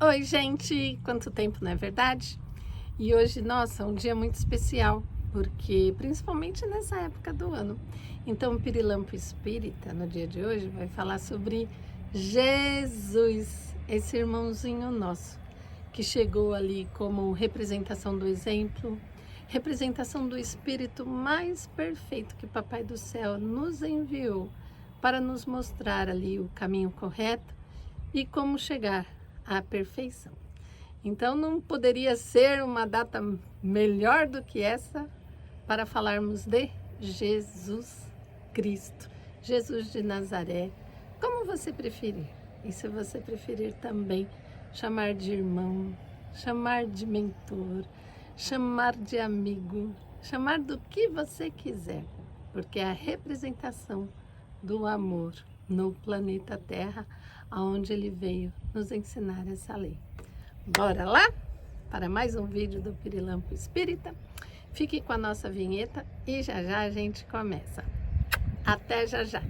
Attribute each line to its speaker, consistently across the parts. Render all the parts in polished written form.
Speaker 1: Oi, gente! Quanto tempo, não é verdade? E hoje, nossa, um dia muito especial, porque principalmente nessa época do ano. Então, o Pirilampo Espírita, no dia de hoje, vai falar sobre Jesus, esse irmãozinho nosso, que chegou ali como representação do exemplo, representação do Espírito mais perfeito que Papai do Céu nos enviou para nos mostrar ali o caminho correto e como chegar à perfeição. Então não poderia ser uma data melhor do que essa para falarmos de Jesus Cristo, Jesus de Nazaré, como você preferir. E se você preferir também chamar de irmão, chamar de mentor, chamar de amigo, chamar do que você quiser, porque é a representação do amor no planeta Terra, aonde ele veio nos ensinar essa lei. Bora lá para mais um vídeo do Pirilampo Espírita. Fique com a nossa vinheta e já já a gente começa. Até já já!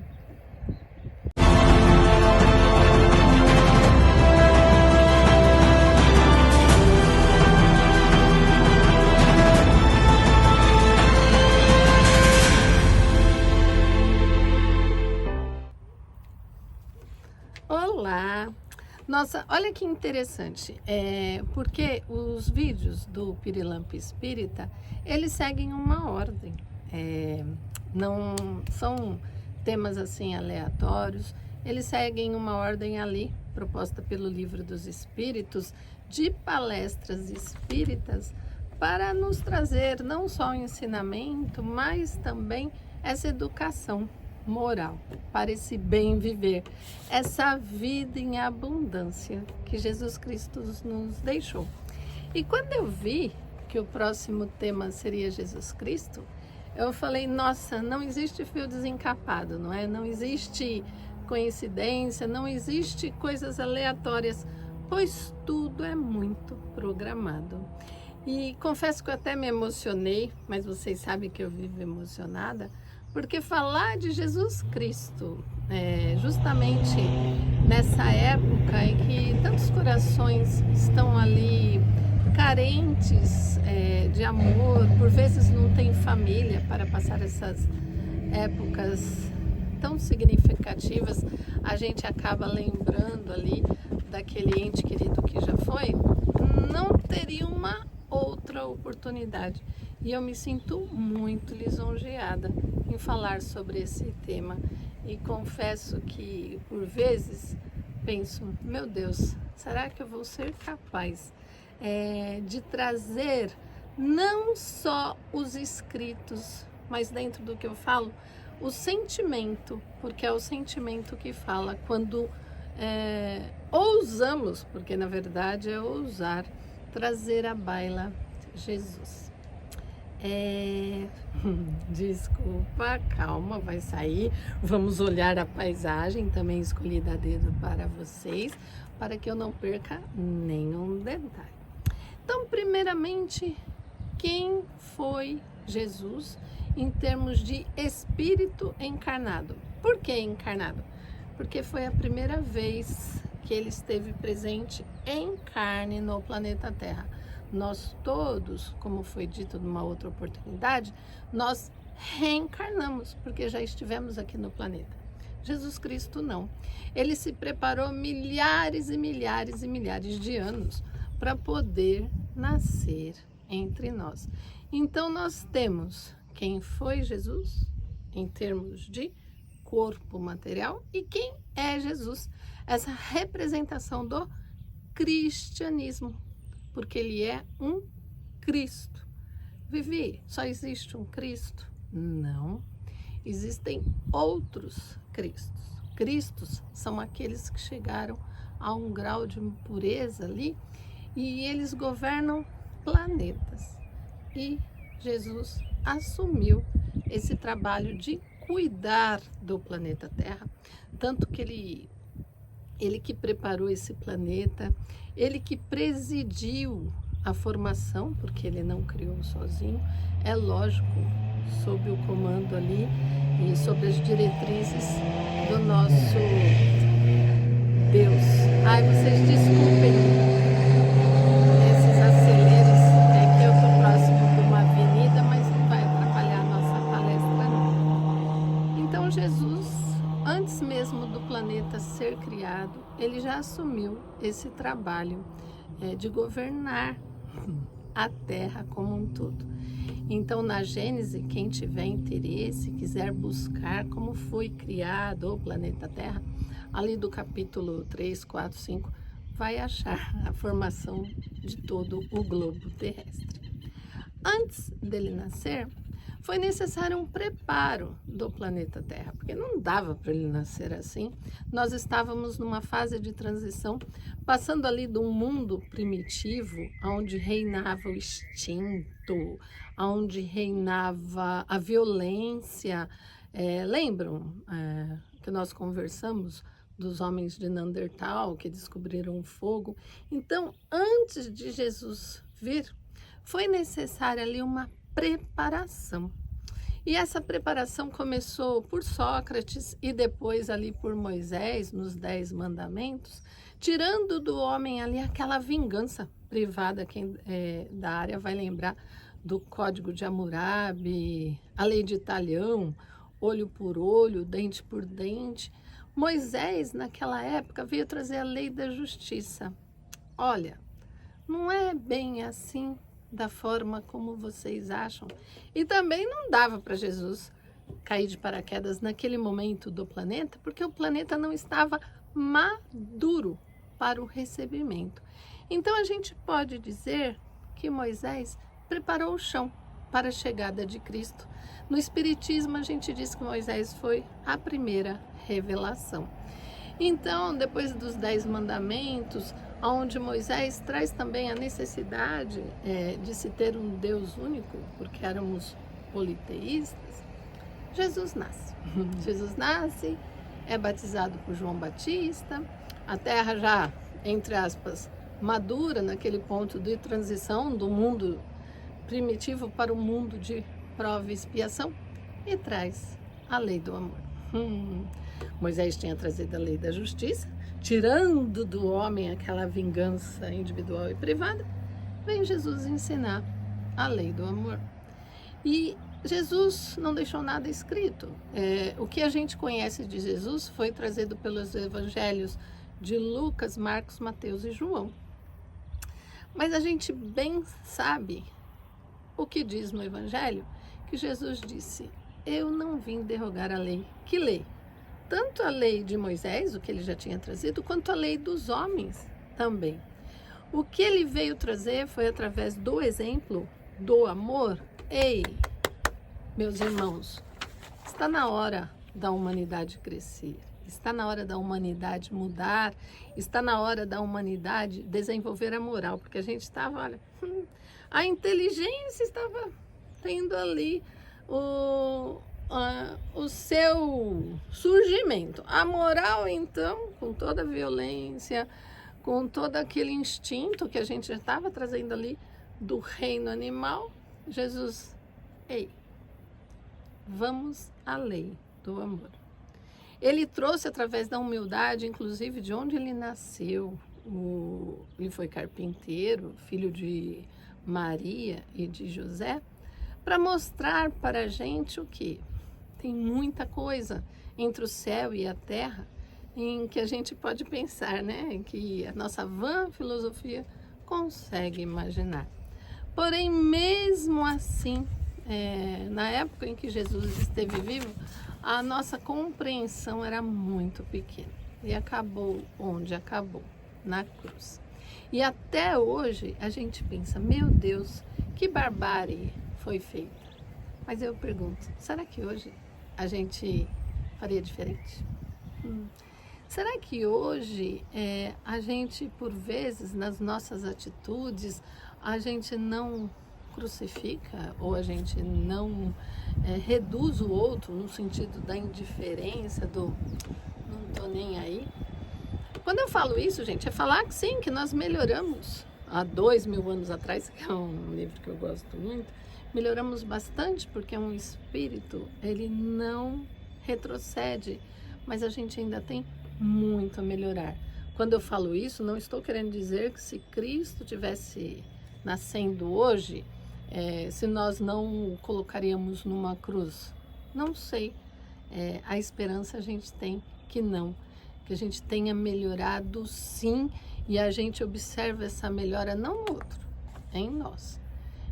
Speaker 1: Olá! Nossa, olha que interessante, porque os vídeos do Pirilampo Espírita, eles seguem uma ordem, não são temas assim aleatórios, eles seguem uma ordem ali, proposta pelo Livro dos Espíritos, de palestras espíritas, para nos trazer não só o ensinamento, mas também essa educação moral, para esse bem viver, essa vida em abundância que Jesus Cristo nos deixou. E quando eu vi que o próximo tema seria Jesus Cristo, eu falei, nossa, não existe fio desencapado, não é? Não existe coincidência, não existe coisas aleatórias, pois tudo é muito programado. E confesso que eu até me emocionei, mas vocês sabem que eu vivo emocionada, porque falar de Jesus Cristo, justamente nessa época em que tantos corações estão ali carentes de amor, por vezes não tem família para passar essas épocas tão significativas, a gente acaba lembrando ali daquele ente querido que já foi, não teria uma outra oportunidade. E eu me sinto muito lisonjeada em falar sobre esse tema. E confesso que, por vezes, penso, meu Deus, será que eu vou ser capaz de trazer não só os escritos, mas dentro do que eu falo, o sentimento, porque é o sentimento que fala quando ousamos, porque na verdade é ousar, trazer à baila Jesus. Desculpa, calma, vai sair. Vamos olhar a paisagem, também escolhi a dedo para vocês, para que eu não perca nenhum detalhe. Então, primeiramente, quem foi Jesus em termos de espírito encarnado? Por que encarnado? Porque foi a primeira vez que ele esteve presente em carne no planeta Terra. Nós todos, como foi dito numa outra oportunidade, nós reencarnamos, porque já estivemos aqui no planeta. Jesus Cristo não. Ele se preparou milhares e milhares e milhares de anos para poder nascer entre nós. Então nós temos quem foi Jesus em termos de corpo material e quem é Jesus, essa representação do cristianismo, porque ele é um Cristo. Vivi, só existe um Cristo? Não. Existem outros Cristos. Cristos são aqueles que chegaram a um grau de pureza ali e eles governam planetas. E Jesus assumiu esse trabalho de cuidar do planeta Terra, tanto que ele que preparou esse planeta, ele que presidiu a formação, porque ele não criou sozinho, é lógico, sob o comando ali e sob as diretrizes do nosso Deus. Ai, vocês desculpem, ele já assumiu esse trabalho de governar a Terra como um todo. Então, na Gênese, quem tiver interesse, quiser buscar como foi criado o planeta Terra, ali do capítulo 3, 4, 5, vai achar a formação de todo o globo terrestre. Antes dele nascer, foi necessário um preparo do planeta Terra, porque não dava para ele nascer assim. Nós estávamos numa fase de transição, passando ali de um mundo primitivo, onde reinava o instinto, onde reinava a violência. Lembram que nós conversamos dos homens de Neandertal que descobriram o fogo? Então, antes de Jesus vir, foi necessária ali uma preparação. E essa preparação começou por Sócrates e depois ali por Moisés, nos 10 mandamentos, tirando do homem ali aquela vingança privada. Quem da área vai lembrar do Código de Hammurabi, a lei de Italião, olho por olho, dente por dente. Moisés, naquela época, veio trazer a lei da justiça. Olha, não é bem assim da forma como vocês acham. E também não dava para Jesus cair de paraquedas naquele momento do planeta, porque o planeta não estava maduro para o recebimento. Então a gente pode dizer que Moisés preparou o chão para a chegada de Cristo. No Espiritismo a gente diz que Moisés foi a primeira revelação. Então, depois dos 10 mandamentos, onde Moisés traz também a necessidade de se ter um Deus único, porque éramos politeístas, Jesus nasce. Jesus nasce, é batizado por João Batista, a terra já, entre aspas, madura naquele ponto de transição do mundo primitivo para o mundo de prova e expiação, e traz a lei do amor. Moisés tinha trazido a lei da justiça, tirando do homem aquela vingança individual e privada. Vem Jesus ensinar a lei do amor. E Jesus não deixou nada escrito. O que a gente conhece de Jesus foi trazido pelos evangelhos de Lucas, Marcos, Mateus e João. Mas a gente bem sabe o que diz no evangelho, que Jesus disse: eu não vim derrogar a lei. Que lei? Tanto a lei de Moisés, o que ele já tinha trazido, quanto a lei dos homens também. O que ele veio trazer foi através do exemplo do amor. Ei, meus irmãos, está na hora da humanidade crescer, está na hora da humanidade mudar, está na hora da humanidade desenvolver a moral, porque a gente estava, olha, a inteligência estava tendo ali o seu surgimento. A moral, então, com toda a violência, com todo aquele instinto que a gente já estava trazendo ali do reino animal, Jesus, ei, vamos à lei do amor. Ele trouxe através da humildade, inclusive de onde ele nasceu. Ele foi carpinteiro, filho de Maria e de José, para mostrar para a gente o que? Tem muita coisa entre o céu e a terra em que a gente pode pensar, né? Em que a nossa vã filosofia consegue imaginar. Porém, mesmo assim, na época em que Jesus esteve vivo, a nossa compreensão era muito pequena. E acabou onde acabou, na cruz. E até hoje a gente pensa, meu Deus, que barbárie foi feita. Mas eu pergunto, será que hoje a gente faria diferente? Será que hoje a gente, por vezes, nas nossas atitudes, a gente não crucifica ou a gente não reduz o outro no sentido da indiferença, do não tô nem aí? Quando eu falo isso, gente, é falar que sim, que nós melhoramos. Há 2000 anos atrás, que é um livro que eu gosto muito, melhoramos bastante, porque um espírito, ele não retrocede, mas a gente ainda tem muito a melhorar. Quando eu falo isso, não estou querendo dizer que se Cristo tivesse nascendo hoje, se nós não o colocaríamos numa cruz. Não sei. A esperança a gente tem que não. que a gente tenha melhorado sim, e a gente observa essa melhora não no outro, é em nós.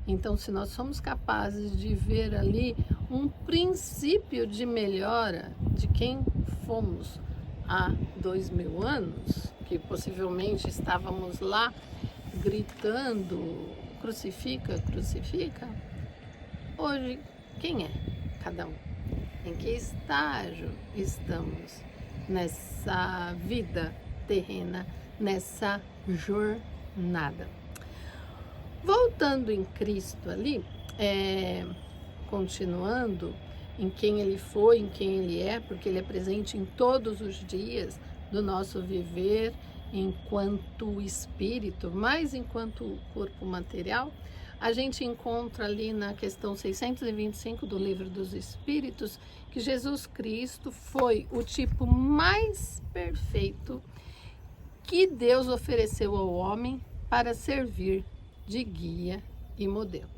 Speaker 1: Então, se nós somos capazes de ver ali um princípio de melhora de quem fomos há 2000 anos, que possivelmente estávamos lá gritando, crucifica, crucifica, hoje quem é cada um? Em que estágio estamos nessa vida terrena, nessa jornada? Voltando em Cristo ali, continuando em quem Ele foi, em quem Ele é, porque Ele é presente em todos os dias do nosso viver enquanto espírito, mais enquanto corpo material, a gente encontra ali na questão 625 do Livro dos Espíritos que Jesus Cristo foi o tipo mais perfeito que Deus ofereceu ao homem para servir de guia e modelo.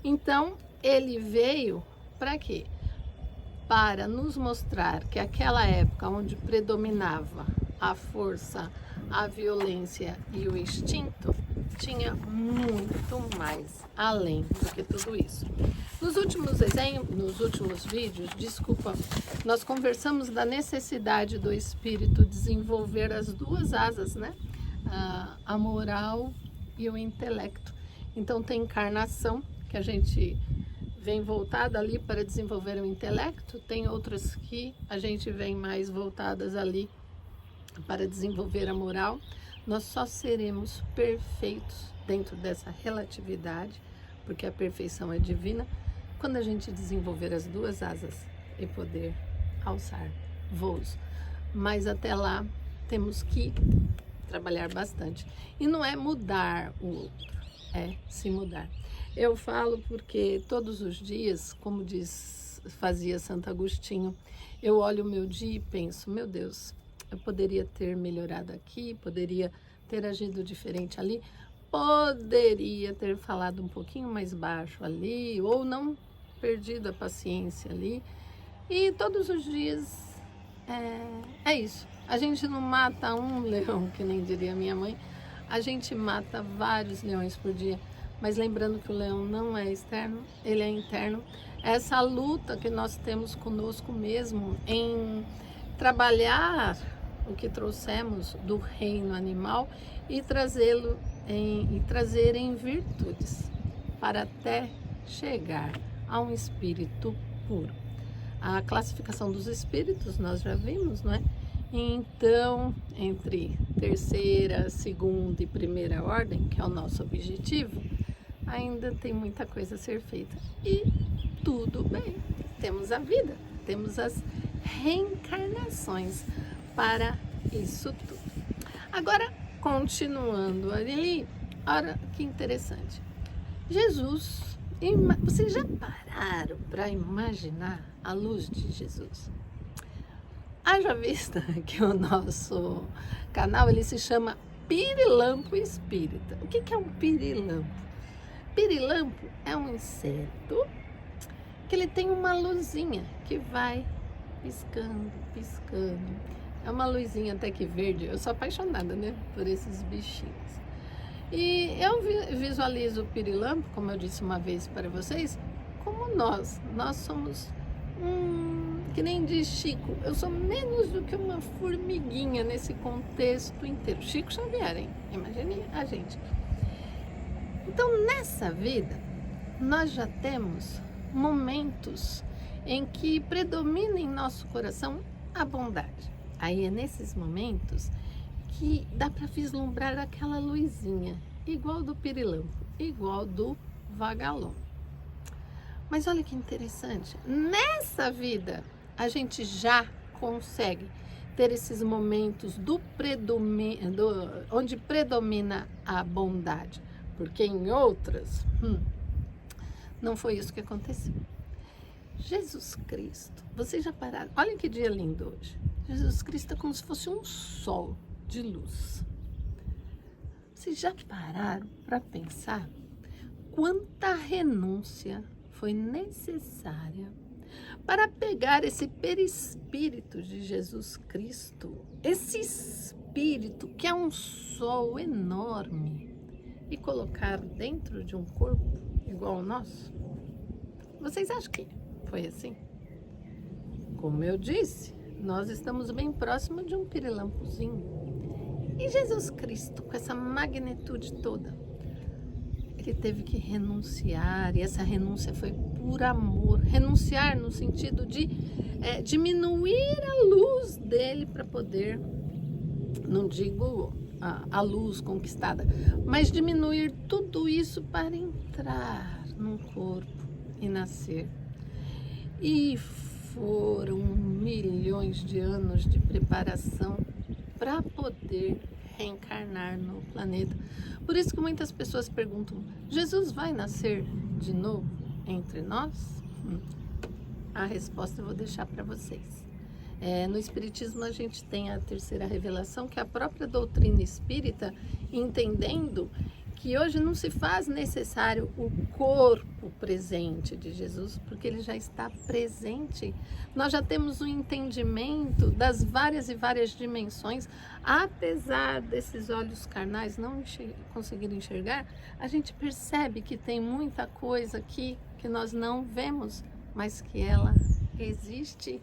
Speaker 1: Então, ele veio para quê? Para nos mostrar que aquela época onde predominava a força, a violência e o instinto, tinha muito mais além do que tudo isso. Nos últimos vídeos, nós conversamos da necessidade do espírito desenvolver as duas asas, né? A moral e o intelecto. Então tem encarnação que a gente vem voltada ali para desenvolver o intelecto, tem outras que a gente vem mais voltadas ali para desenvolver a moral. Nós só seremos perfeitos dentro dessa relatividade, porque a perfeição é divina, quando a gente desenvolver as duas asas e poder alçar voos. Mas até lá temos que trabalhar bastante. E não é mudar o outro, é se mudar. Eu falo porque todos os dias, como fazia Santo Agostinho, eu olho o meu dia e penso, meu Deus, eu poderia ter melhorado aqui, poderia ter agido diferente ali, poderia ter falado um pouquinho mais baixo ali, ou não perdido a paciência ali. E todos os dias é isso. A gente não mata um leão, que nem diria minha mãe, a gente mata vários leões por dia. Mas lembrando que o leão não é externo, ele é interno. Essa luta que nós temos conosco mesmo em trabalhar o que trouxemos do reino animal e trazer em virtudes para até chegar a um espírito puro. A classificação dos espíritos nós já vimos, não é? Então, entre terceira, segunda e primeira ordem, que é o nosso objetivo, ainda tem muita coisa a ser feita. E tudo bem, temos a vida, temos as reencarnações para isso tudo. Agora, continuando ali, olha que interessante. Jesus, vocês já pararam para imaginar a luz de Jesus? Haja vista que o nosso canal ele se chama Pirilampo Espírita. O que é um pirilampo? Pirilampo é um inseto que ele tem uma luzinha que vai piscando, piscando. É uma luzinha até que verde. Eu sou apaixonada, né, por esses bichinhos. E eu visualizo o pirilampo, como eu disse uma vez para vocês, como nós. Nós somos que nem diz Chico, eu sou menos do que uma formiguinha nesse contexto inteiro. Chico Xavier, hein? Imagine a gente. Então, nessa vida, nós já temos momentos em que predomina em nosso coração a bondade. Aí é nesses momentos que dá para vislumbrar aquela luzinha, igual do pirilampo, igual do vagalume. Mas olha que interessante, nessa vida a gente já consegue ter esses momentos onde predomina a bondade, porque em outras não foi isso que aconteceu. Jesus Cristo, vocês já pararam? Olha que dia lindo hoje. Jesus Cristo é como se fosse um sol de luz. Vocês já pararam para pensar quanta renúncia foi necessária para pegar esse perispírito de Jesus Cristo, esse espírito que é um sol enorme, e colocar dentro de um corpo igual ao nosso? Vocês acham que foi assim? Como eu disse, nós estamos bem próximo de um pirilampozinho. E Jesus Cristo, com essa magnitude toda, ele teve que renunciar, e essa renúncia foi por amor. Renunciar no sentido de diminuir a luz dele para poder, não digo a luz conquistada, mas diminuir tudo isso para entrar num corpo e nascer. E foram milhões de anos de preparação para poder reencarnar no planeta. Por isso que muitas pessoas perguntam: Jesus vai nascer de novo entre nós? A resposta eu vou deixar para vocês. No Espiritismo a gente tem a terceira revelação, que é a própria doutrina espírita, entendendo que hoje não se faz necessário o corpo presente de Jesus, porque ele já está presente. Nós já temos o entendimento das várias e várias dimensões. Apesar desses olhos carnais não conseguirem enxergar, a gente percebe que tem muita coisa aqui que nós não vemos, mas que ela existe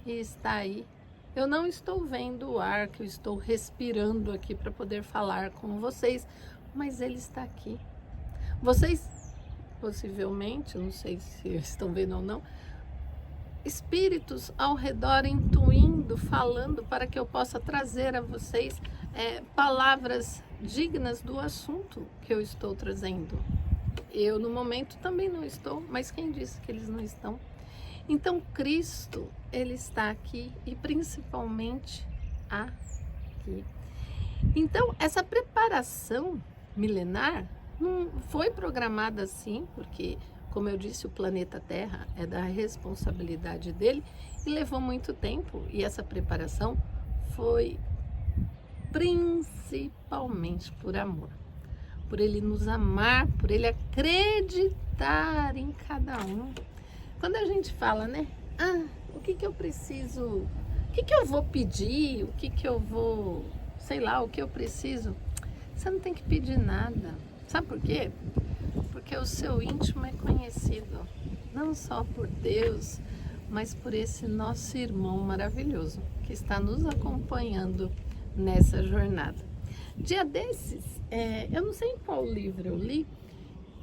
Speaker 1: e está aí. Eu não estou vendo o ar que eu estou respirando aqui para poder falar com vocês, mas ele está aqui. Vocês, possivelmente, não sei se estão vendo ou não, espíritos ao redor intuindo, falando, para que eu possa trazer a vocês palavras dignas do assunto que eu estou trazendo. Eu, no momento, também não estou, mas quem disse que eles não estão? Então, Cristo, ele está aqui, e principalmente aqui. Então, essa preparação milenar não foi programada assim, porque, como eu disse, o planeta Terra é da responsabilidade dele, e levou muito tempo, e essa preparação foi principalmente por amor, por ele nos amar, por ele acreditar em cada um. Quando a gente fala, né? O que eu preciso, o que eu vou pedir, o que eu vou, sei lá, o que eu preciso, você não tem que pedir nada. Sabe por quê? Porque o seu íntimo é conhecido, não só por Deus, mas por esse nosso irmão maravilhoso que está nos acompanhando nessa jornada. Dia desses, eu não sei em qual livro eu li,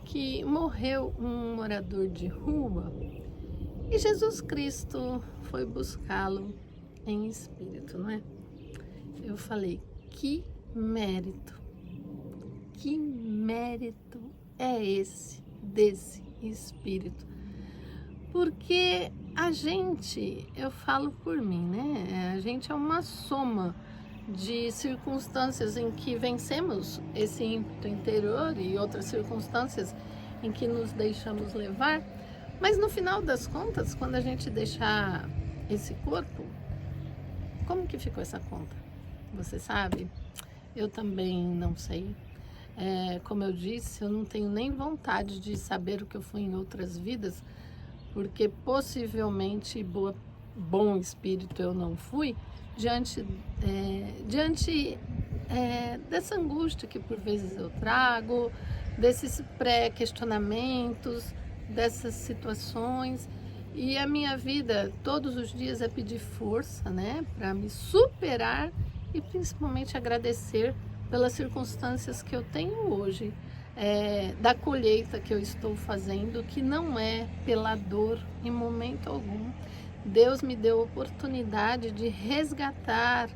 Speaker 1: que morreu um morador de rua e Jesus Cristo foi buscá-lo em espírito, não é? Eu falei, que mérito é esse desse espírito? Porque a gente, eu falo por mim, né? A gente é uma soma de circunstâncias em que vencemos esse ímpeto interior e outras circunstâncias em que nos deixamos levar, mas no final das contas, quando a gente deixar esse corpo, como que ficou essa conta? Você sabe? Eu também não sei. Como eu disse, eu não tenho nem vontade de saber o que eu fui em outras vidas, porque possivelmente bom espírito eu não fui, diante dessa angústia que por vezes eu trago, desses pré-questionamentos, dessas situações. E a minha vida todos os dias é pedir força, né, para me superar e principalmente agradecer pelas circunstâncias que eu tenho hoje, da colheita que eu estou fazendo, que não é pela dor em momento algum. Deus me deu a oportunidade de resgatar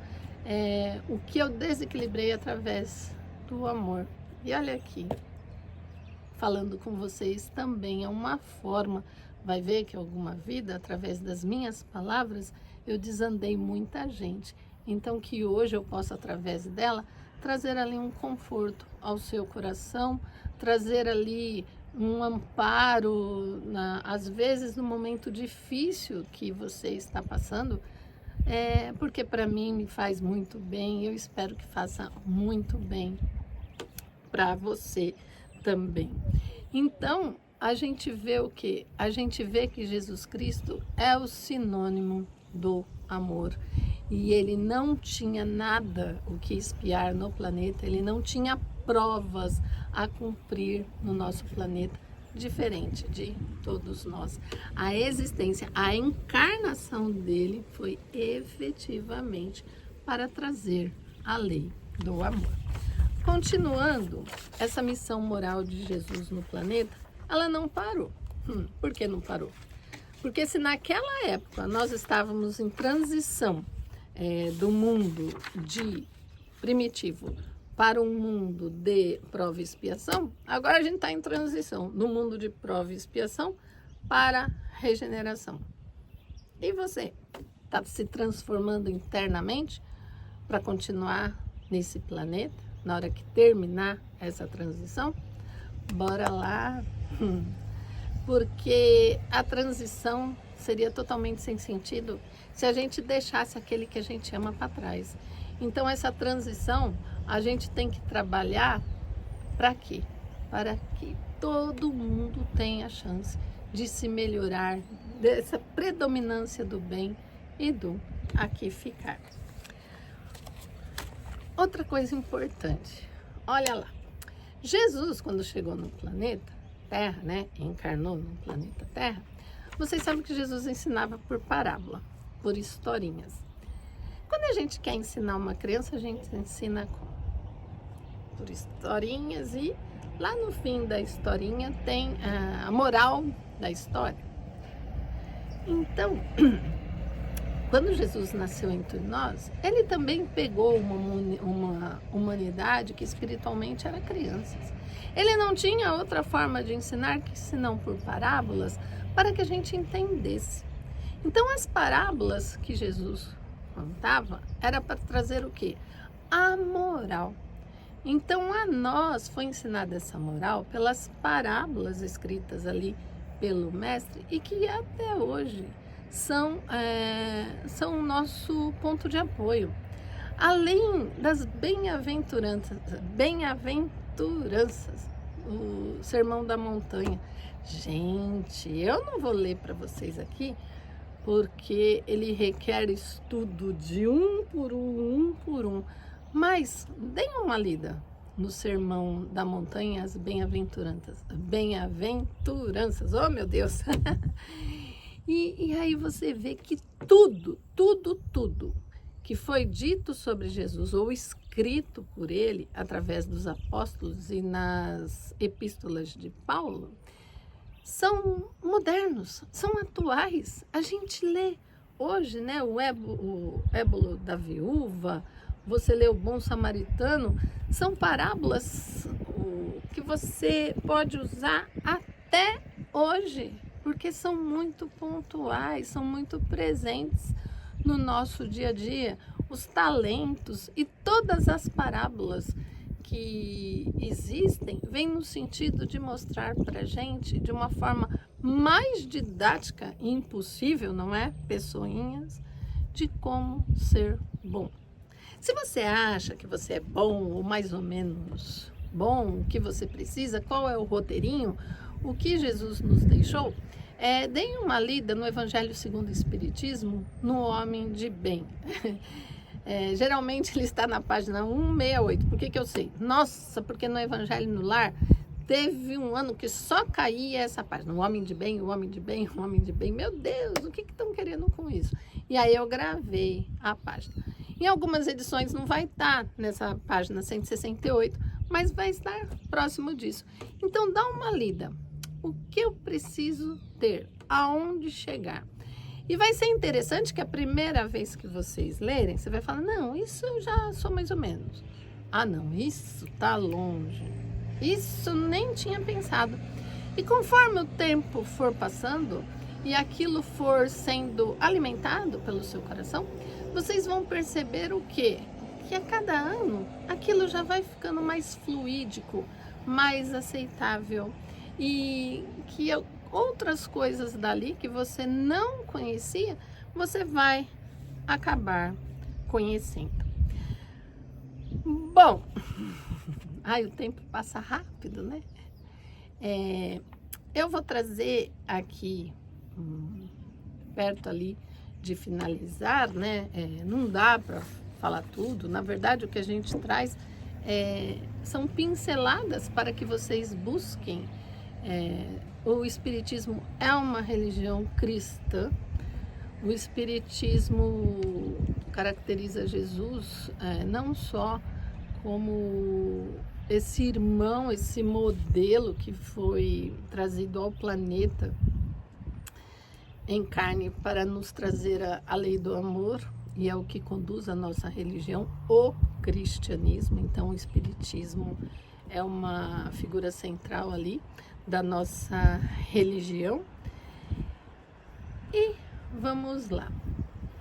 Speaker 1: o que eu desequilibrei através do amor. E olha aqui, falando com vocês também é uma forma, vai ver que alguma vida, através das minhas palavras, eu desandei muita gente. Então que hoje eu possa, através dela, trazer ali um conforto ao seu coração, trazer ali um amparo, às vezes no momento difícil que você está passando, porque para mim me faz muito bem, eu espero que faça muito bem para você também. Então, a gente vê o quê? A gente vê que Jesus Cristo é o sinônimo do amor. E ele não tinha nada o que espiar no planeta, ele não tinha provas a cumprir no nosso planeta, diferente de todos nós. A existência, a encarnação dele foi efetivamente para trazer a lei do amor. Continuando, essa missão moral de Jesus no planeta, ela não parou. Por que não parou? Porque se naquela época nós estávamos em transição do mundo de primitivo para um mundo de prova e expiação, agora a gente está em transição do mundo de prova e expiação para regeneração. E você está se transformando internamente para continuar nesse planeta na hora que terminar essa transição? Bora lá! Porque a transição seria totalmente sem sentido se a gente deixasse aquele que a gente ama para trás. Então, essa transição, a gente tem que trabalhar para quê? Para que todo mundo tenha a chance de se melhorar, dessa predominância do bem e do aqui ficar. Outra coisa importante, olha lá, Jesus, quando chegou no planeta Terra, né, encarnou no planeta Terra, vocês sabem que Jesus ensinava por parábola, por historinhas. Quando a gente quer ensinar uma criança, a gente ensina como? Por historinhas, e lá no fim da historinha tem a moral da história. Então, quando Jesus nasceu entre nós, ele também pegou uma humanidade que espiritualmente era crianças. Ele não tinha outra forma de ensinar que senão por parábolas, para que a gente entendesse. Então, as parábolas que Jesus contava era para trazer o quê? A moral. Então, a nós foi ensinada essa moral pelas parábolas escritas ali pelo mestre e que até hoje são o nosso ponto de apoio. Além das bem-aventuranças, o Sermão da Montanha. Gente, eu não vou ler para vocês aqui, porque ele requer estudo de um por um. Mas deem uma lida no Sermão da Montanha, as bem-aventuranças. Bem-aventuranças, oh meu Deus! E aí você vê que tudo que foi dito sobre Jesus ou escrito por ele através dos apóstolos e nas epístolas de Paulo são modernos, são atuais. A gente lê hoje, né, o ébolo da viúva, você lê o bom samaritano, são parábolas que você pode usar até hoje, porque são muito pontuais, são muito presentes no nosso dia a dia. Os talentos e todas as parábolas que existem vêm no sentido de mostrar para a gente de uma forma mais didática e impossível, não é? Pessoinhas, de como ser bom. Se você acha que você é bom ou mais ou menos bom, o que você precisa, qual é o roteirinho, o que Jesus nos deixou, deem uma lida no Evangelho segundo o Espiritismo, no Homem de Bem. Geralmente ele está na página 168. Por que eu sei? Nossa, porque no Evangelho no Lar teve um ano que só caía essa página. O Homem de Bem, o Homem de Bem, o Homem de Bem. Meu Deus, o que estão querendo com isso? E aí eu gravei a página. Em algumas edições não vai estar nessa página 168, mas vai estar próximo disso. Então dá uma lida. O que eu preciso ter? Aonde chegar? E vai ser interessante que a primeira vez que vocês lerem, você vai falar, não, isso eu já sou mais ou menos. Ah, não, isso tá longe. Isso nem tinha pensado. E conforme o tempo for passando e aquilo for sendo alimentado pelo seu coração, vocês vão perceber o quê? Que a cada ano aquilo já vai ficando mais fluídico, mais aceitável. E que outras coisas dali que você não conhecia, você vai acabar conhecendo. Bom, o tempo passa rápido, né? eu vou trazer aqui, perto ali de finalizar, né? Não dá para falar tudo. Na verdade, o que a gente traz são pinceladas para que vocês busquem. O Espiritismo é uma religião cristã. O Espiritismo caracteriza Jesus não só como esse irmão, esse modelo que foi trazido ao planeta em carne para nos trazer a lei do amor, e é o que conduz a nossa religião, o cristianismo. Então o Espiritismo é uma figura central ali da nossa religião. E vamos lá.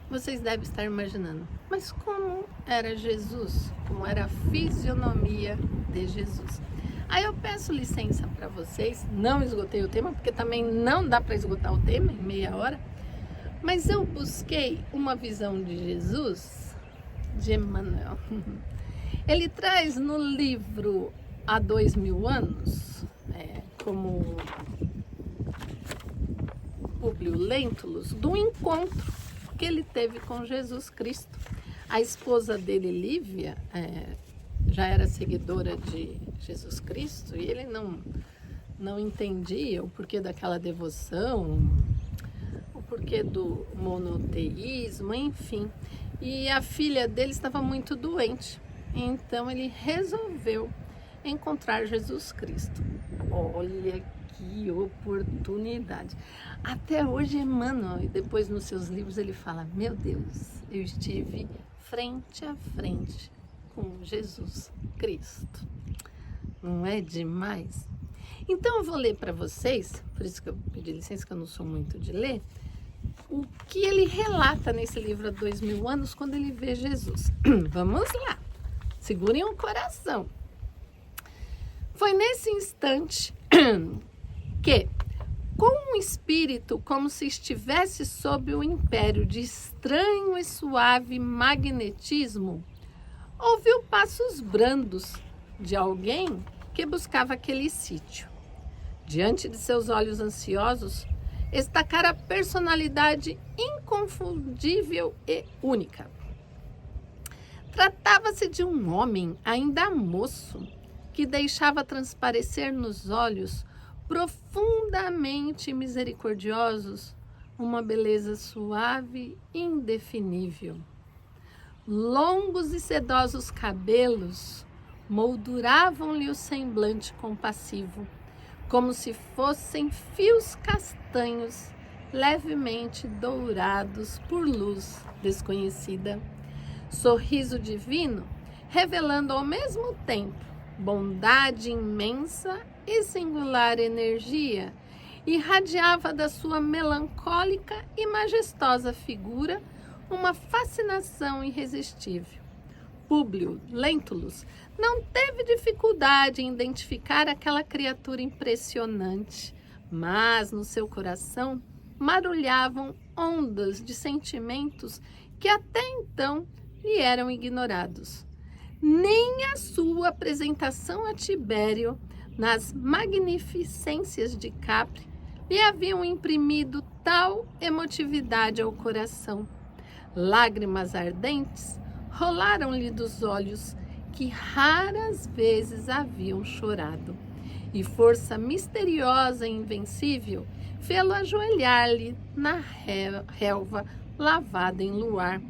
Speaker 1: Vocês devem estar imaginando, mas como era Jesus? Como era a fisionomia de Jesus? Aí eu peço licença para vocês, não esgotei o tema, porque também não dá para esgotar o tema em meia hora, mas eu busquei uma visão de Jesus, de Emmanuel. Ele traz no livro Há 2000 anos, como Públio Lentulus, do encontro que ele teve com Jesus Cristo. A esposa dele, Lívia, já era seguidora de Jesus Cristo, e ele não entendia o porquê daquela devoção, o porquê do monoteísmo, enfim. E a filha dele estava muito doente, então ele resolveu encontrar Jesus Cristo. Olha que oportunidade! Até hoje, Emmanuel, e depois nos seus livros ele fala: meu Deus, eu estive frente a frente com Jesus Cristo. Não é demais? Então eu vou ler para vocês, por isso que eu pedi licença, que eu não sou muito de ler, o que ele relata nesse livro Há 2000 anos, quando ele vê Jesus. Vamos lá, segurem o coração. Foi nesse instante que, com um espírito como se estivesse sob o império de estranho e suave magnetismo, ouviu passos brandos de alguém que buscava aquele sítio. Diante de seus olhos ansiosos, destacara a personalidade inconfundível e única. Tratava-se de um homem ainda moço, que deixava transparecer nos olhos profundamente misericordiosos uma beleza suave e indefinível. Longos e sedosos cabelos molduravam-lhe o semblante compassivo, como se fossem fios castanhos levemente dourados por luz desconhecida. Sorriso divino, revelando ao mesmo tempo bondade imensa e singular energia, irradiava da sua melancólica e majestosa figura uma fascinação irresistível. Públio Lentulus não teve dificuldade em identificar aquela criatura impressionante, mas no seu coração marulhavam ondas de sentimentos que até então lhe eram ignorados. Nem a sua apresentação a Tibério nas magnificências de Capri lhe haviam imprimido tal emotividade ao coração. Lágrimas ardentes rolaram-lhe dos olhos, que raras vezes haviam chorado, e força misteriosa e invencível fê-lo ajoelhar-lhe na relva lavada em luar.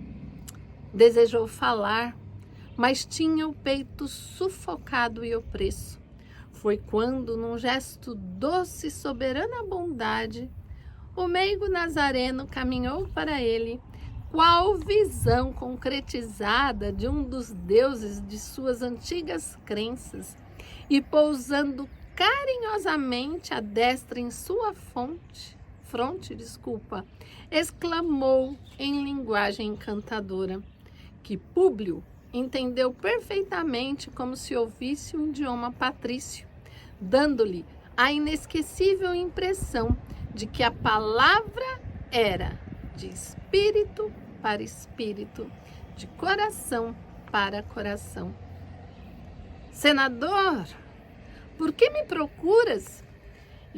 Speaker 1: Desejou falar, mas tinha o peito sufocado e opresso. Foi quando, num gesto doce e soberana bondade, o meigo Nazareno caminhou para ele, qual visão concretizada de um dos deuses de suas antigas crenças, e pousando carinhosamente a destra em sua fronte, exclamou em linguagem encantadora, que Públio entendeu perfeitamente como se ouvisse um idioma patrício, dando-lhe a inesquecível impressão de que a palavra era de espírito para espírito, de coração para coração. Senador, por que me procuras?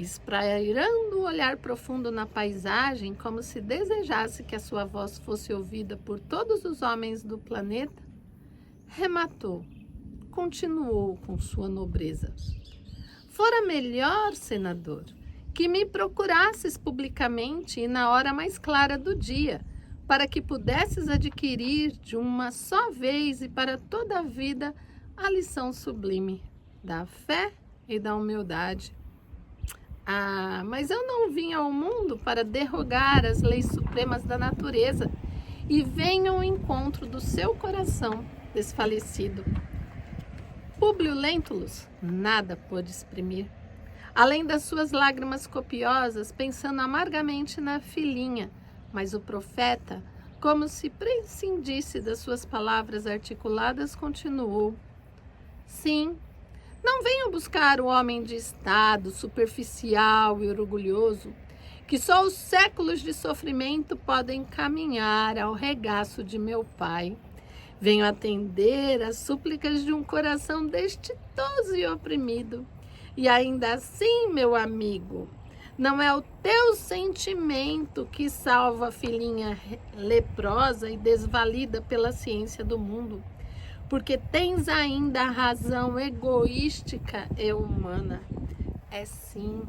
Speaker 1: esprairando o olhar profundo na paisagem, como se desejasse que a sua voz fosse ouvida por todos os homens do planeta, rematou, continuou com sua nobreza. Fora melhor, senador, que me procurasses publicamente e na hora mais clara do dia, para que pudesses adquirir de uma só vez e para toda a vida a lição sublime da fé e da humildade. Ah, mas eu não vim ao mundo para derrogar as leis supremas da natureza e venho ao encontro do seu coração desfalecido. Públio Lentulus nada pôde exprimir, além das suas lágrimas copiosas, pensando amargamente na filhinha, mas o profeta, como se prescindisse das suas palavras articuladas, continuou. Sim, não venho buscar o homem de estado, superficial e orgulhoso, que só os séculos de sofrimento podem caminhar ao regaço de meu pai. Venho atender às súplicas de um coração destitoso e oprimido. E ainda assim, meu amigo, não é o teu sentimento que salva a filhinha leprosa e desvalida pela ciência do mundo, porque tens ainda a razão egoística e humana. É sim,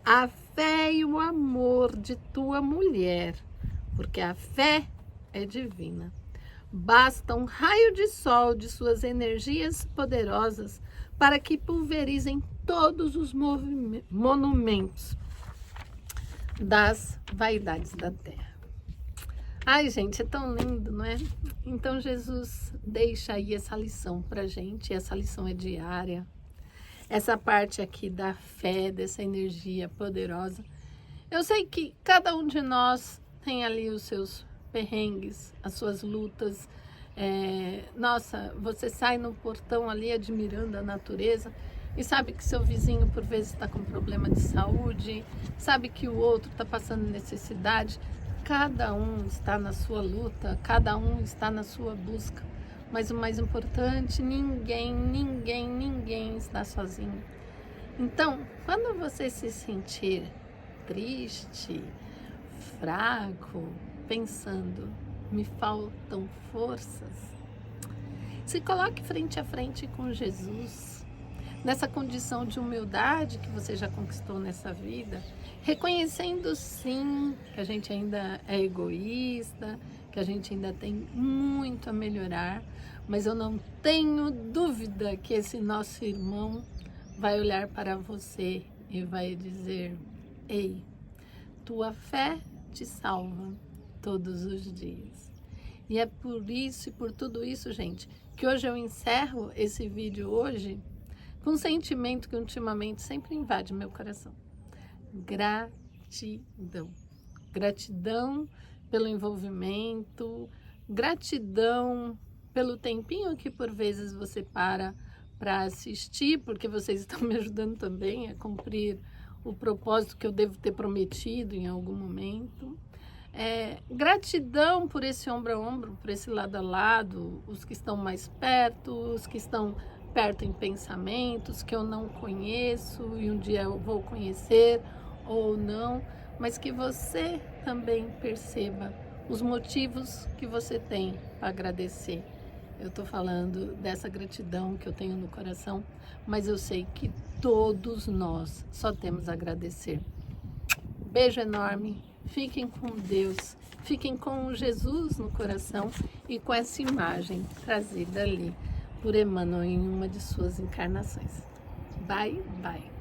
Speaker 1: a fé e o amor de tua mulher, porque a fé é divina. Basta um raio de sol de suas energias poderosas para que pulverizem todos os monumentos das vaidades da terra. Ai, gente, é tão lindo, não é? Então, Jesus deixa aí essa lição pra gente, e essa lição é diária. Essa parte aqui da fé, dessa energia poderosa. Eu sei que cada um de nós tem ali os seus perrengues, as suas lutas. Nossa, você sai no portão ali admirando a natureza e sabe que seu vizinho por vezes está com problema de saúde, sabe que o outro está passando necessidade. Cada um está na sua luta, cada um está na sua busca. Mas o mais importante, ninguém está sozinho. Então, quando você se sentir triste, fraco, pensando, me faltam forças, se coloque frente a frente com Jesus. Nessa condição de humildade que você já conquistou nessa vida, reconhecendo sim que a gente ainda é egoísta, que a gente ainda tem muito a melhorar, mas eu não tenho dúvida que esse nosso irmão vai olhar para você e vai dizer: ei, tua fé te salva todos os dias. E é por isso e por tudo isso, gente, que hoje eu encerro esse vídeo hoje com um sentimento que ultimamente sempre invade meu coração. Gratidão. Gratidão pelo envolvimento, gratidão pelo tempinho que por vezes você para assistir, porque vocês estão me ajudando também a cumprir o propósito que eu devo ter prometido em algum momento. Gratidão por esse ombro a ombro, por esse lado a lado, os que estão mais perto, os que estão perto em pensamentos, que eu não conheço e um dia eu vou conhecer ou não, mas que você também perceba os motivos que você tem para agradecer. Eu estou falando dessa gratidão que eu tenho no coração, mas eu sei que todos nós só temos a agradecer. Beijo enorme, fiquem com Deus, fiquem com Jesus no coração e com essa imagem trazida ali por Emmanuel em uma de suas encarnações. Bye, bye.